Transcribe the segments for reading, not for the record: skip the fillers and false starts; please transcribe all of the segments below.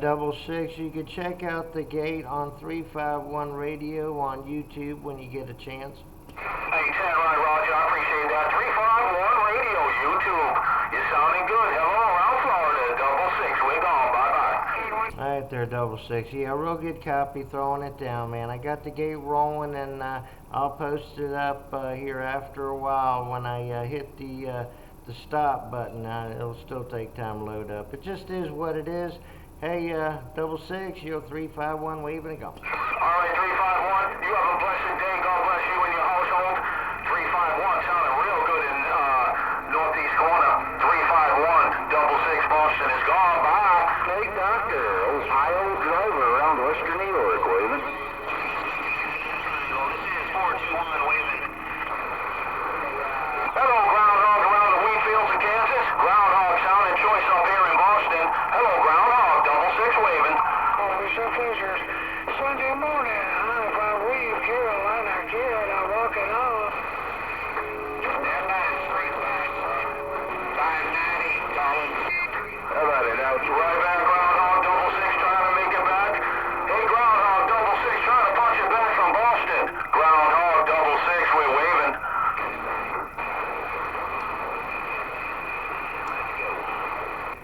double six. You can check out the gate on 351 Radio on YouTube when you get a chance. Hey, Ted, right, Roger. I appreciate that. 351 Radio, YouTube. You're sounding good. Hello, around Florida. Double six. We're gone. Bye-bye. All right there, double six. Yeah, real good copy. Throwing it down, man. I got the gate rolling, and I'll post it up here after a while when I hit the stop button. It'll still take time to load up. It just is what it is. Hey, double six, you're 351, waving and go. All right, 351, you have a blessed day. God bless you and your household. 351 sounding real good in northeast corner. 351, double six, Boston is gone. Bye. Hey, Doctor, Ohio driver around Western New York, waving. This is 421, waving. Hello, groundhog around the wheat fields in Kansas. Groundhog sounding choice up here in Boston. Hello, groundhog, double six, waving. Oh, it's a pleasure. Sunday morning, if I leave Carolina, kid, I'm walking off. How about it? Now it's right back, groundhog, double six, trying to make it back. Hey, groundhog, double six, trying to punch it back from Boston. Groundhog, double six, we're waving.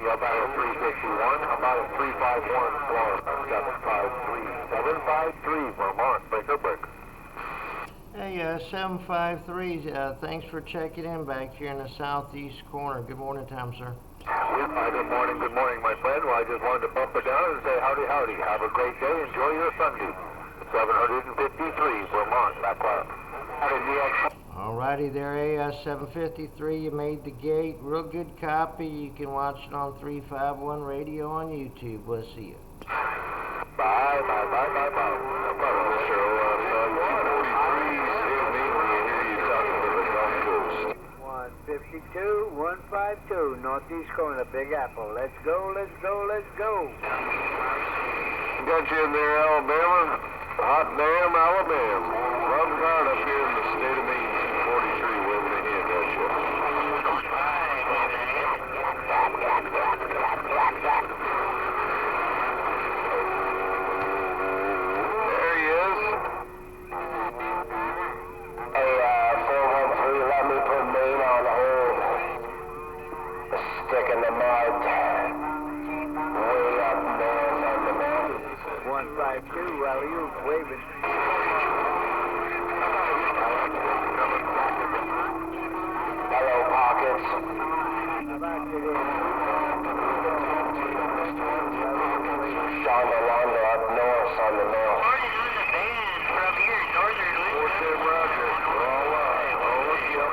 Yeah, about a 351, about a 351, Florida, 753, 753, Vermont, breaker, breaker. Hey, 753, thanks for checking in back here in the southeast corner. Good morning, Tom, sir. Good morning, my friend. Well, I just wanted to bump it down and say howdy, howdy. Have a great day. Enjoy your Sunday. 753, Vermont, back up. Alrighty there, 753, you made the gate. Real good copy. You can watch it on 351 Radio on YouTube. We'll see you. Bye. Mr. 152, 152, northeast corner, Big Apple. Let's go. Got you in there, Alabama. Hot damn, Alabama. Run hard up here in the state of Maine, 243, waving ahead, that's you. There he is. Hey, 413, let me put Maine on hold. Stick in the mud. Way up north on the mountain. 152, well, you waving. Hello, Pockets. Sean Rolando up north on the north.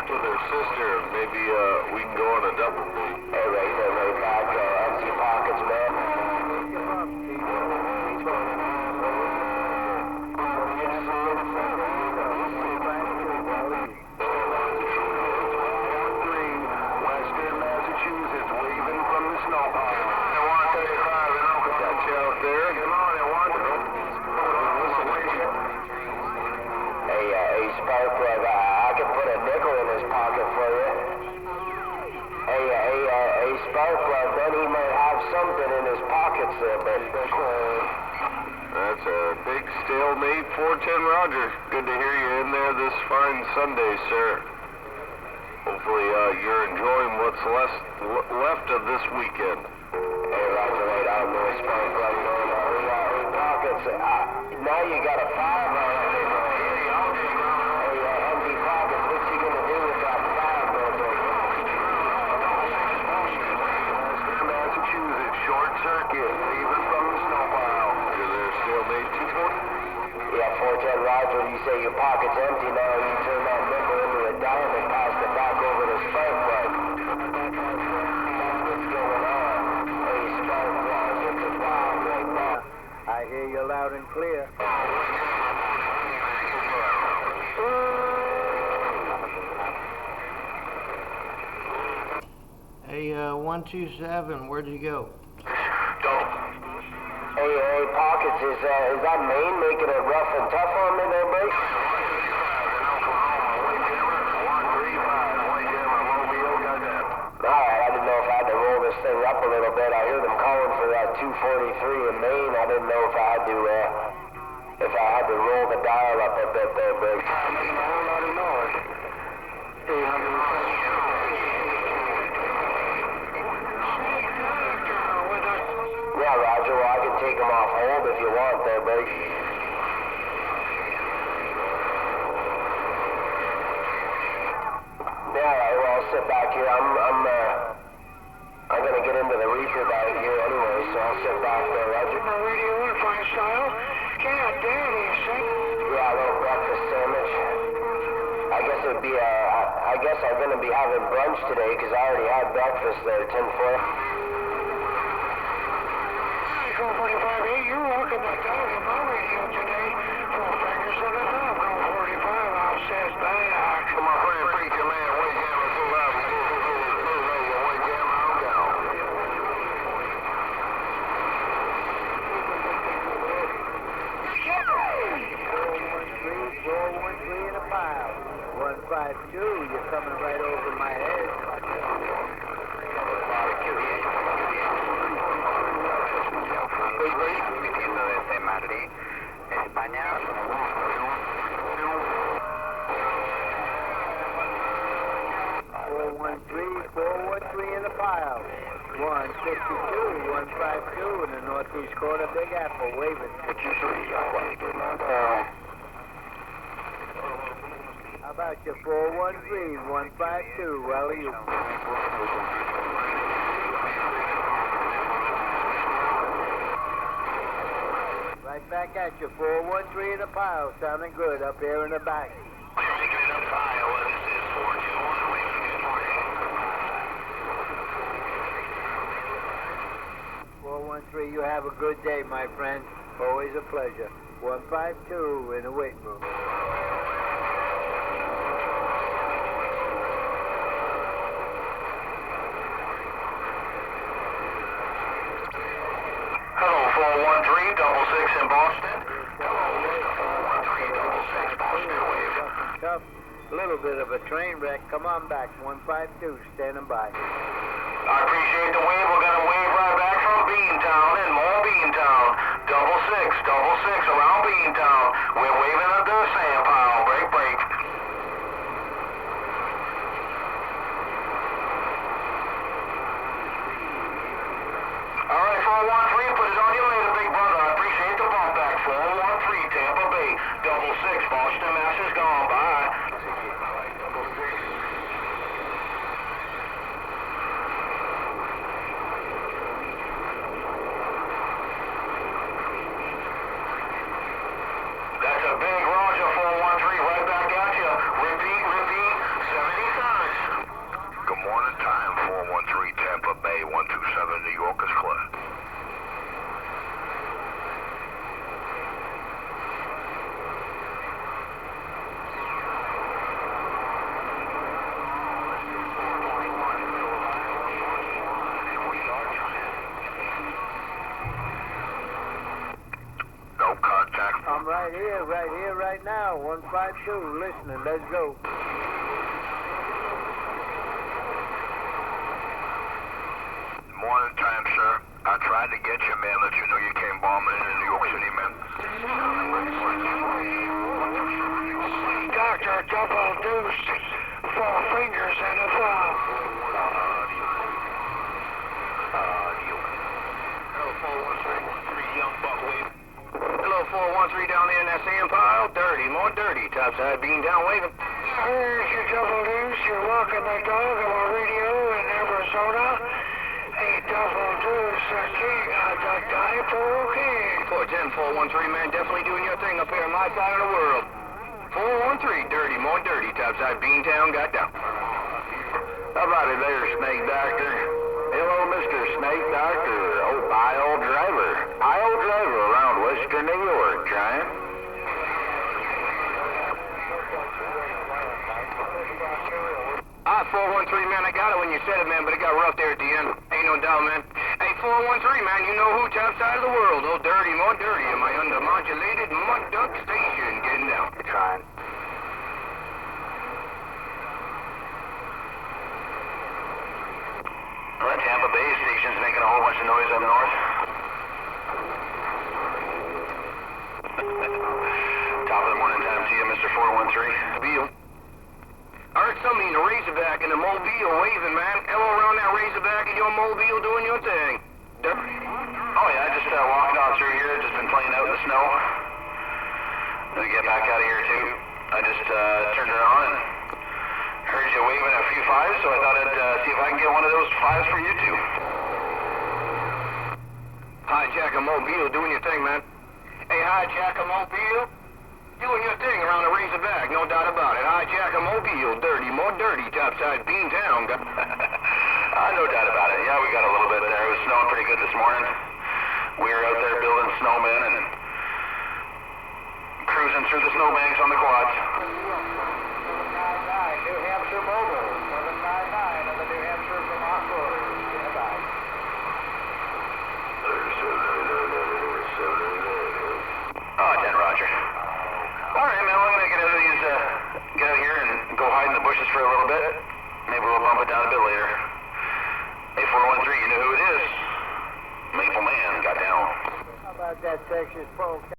To their sister, maybe we can go on a double date. Hey, right back, empty pockets, man. Western Massachusetts, waving from the snow pile. 135, got you out there. Hey, Sparkplug, I can put a nickel in his pocket for you. Hey, Sparkplug, then he might have something in his pockets there, but... That's a big stalemate, 410 Roger. Good to hear you in there this fine Sunday, sir. Hopefully you're enjoying what's left of this weekend. Hey, Roger, right out there, Sparkplug, man. Hey, pockets, now you got a 5 right here. Hey, empty pockets, what's he gonna do with that 5, man? Massachusetts, short circuit, leaving from the snow pile. You're there, stalemate 220? Yeah, 410 Roger, you say your pocket's empty now, you turn that nickel into a dime and pass it back over to Sparkplug. What's going on? Hey, Sparkplug, it's a wild right now. I hear you loud and clear. Hey, 127, where'd you go? Hey, Pockets, is that Maine making it rough and tough on me there, buddy? Alright, I didn't know if I had to roll this thing up a little bit. I hear them calling for that 243 in dial up a bit there, Big. Making a whole lot of noise. 800. Yeah, Roger, well, I can take him off hold if you want there, Big. Yeah, all right, well, I'll sit back here. I'm gonna get into the reefer bag here anyway, so I'll sit back there, Roger. My radio in fine style. God damn, you see? Yeah, a little breakfast sandwich. I guess it'd be I guess I'm gonna be having brunch today, because I already had breakfast there, 10-4. 45-8, you're walking the dog in my radio today. 4 fingers on the thumb. Go 45, I'll says back. My friend preacher man, wake him and pull up. Wake him, I'm down. 413 in a pile. 152, you're coming right over my head. España. 413 in the pile. 152, 152 in the northeast corner, Big Apple, waving. How about you, 413, 152, well, you. Right back at you, 413 in the pile, sounding good up here in the back. 413, you have a good day, my friend. Always a pleasure. 152 in the weight room. Hello, 413, 66 in Boston. Hello, 413, 66 Boston, wave. Tough. A little bit of a train wreck. Come on back. 152, standing by. I appreciate the wave. We're going to wave right back from Beantown and more Beantown. 66 around Beantown. We're waving at the sand pile. Break, break. All right, 413, put it on you later, big brother. I appreciate the bump back. 413, Tampa Bay. 66, Boston, Mass is gone. Bye. That's a big Roger, 413, right back at you. Repeat, 73rd. Good morning, time, 413, Tampa Bay, 127, New York is clear. No contact. I'm right here, right now. 152, listening. Let's go. Morning time, sir. I tried to get you, man. Let you know you came bombing into New York City, man. Dr. Double Deuce, 4 fingers and a thumb. Hello, 413, young buck wave. Hello, 413 down there in that sand pile. Dirty, more dirty. Topside Beantown waving. I heard you, Double Deuce. You're walking the dog on my radio in Arizona. A Double Deuce, a king of the Dipole King. 410, 413, man. Definitely doing your thing up here on my side of the world. 413, dirty, more dirty. Topside Beantown got down. How about it there, Snake Doctor? Hello, Mr. Snake Doctor. Oh, aisle driver. Aisle driver around Western New York, trying. Ah, 413, man, I got it when you said it, man, but it got rough there at the end. Ain't no doubt, man. Hey, 413, man, you know who? Top side of the world. Oh, dirty, more dirty. Am I under modulated mud duck station? Getting down. Trying. All right, Tampa Bay station's making a whole bunch of noise up north. Top of the morning. Mr. 413. Mobile. I heard somebody in the Razorback in the Mobile waving, man. Hello around that Razorback in your Mobile doing your thing. Oh yeah, just walking on through here, just been playing out in the snow. Gonna get back out of here too. I just turned it on and heard you waving a few fives, so I thought I'd see if I can get one of those fives for you too. Hi, Jack, I'm Mobile, doing your thing, man. Hey, hi, Jack, I'm Mobile. Doing your thing around the Razorback, no doubt about it. Hi, Jack, I'm Mobile, dirty, more dirty, topside Beantown. No doubt about it. Yeah, we got a little bit there. It was snowing pretty good this morning. We were out there building snowmen and cruising through the snowbanks on the quads. 799, New Hampshire Mobile. 799 on the New Hampshire Vermont border. Stand by. Oh, 10, Roger. All right, man, we're gonna get out of these, get out here and go hide in the bushes for a little bit. Maybe we'll bump it down a bit later. Hey, 413, you know who it is? Maple Man got down. How about that Texas Polk?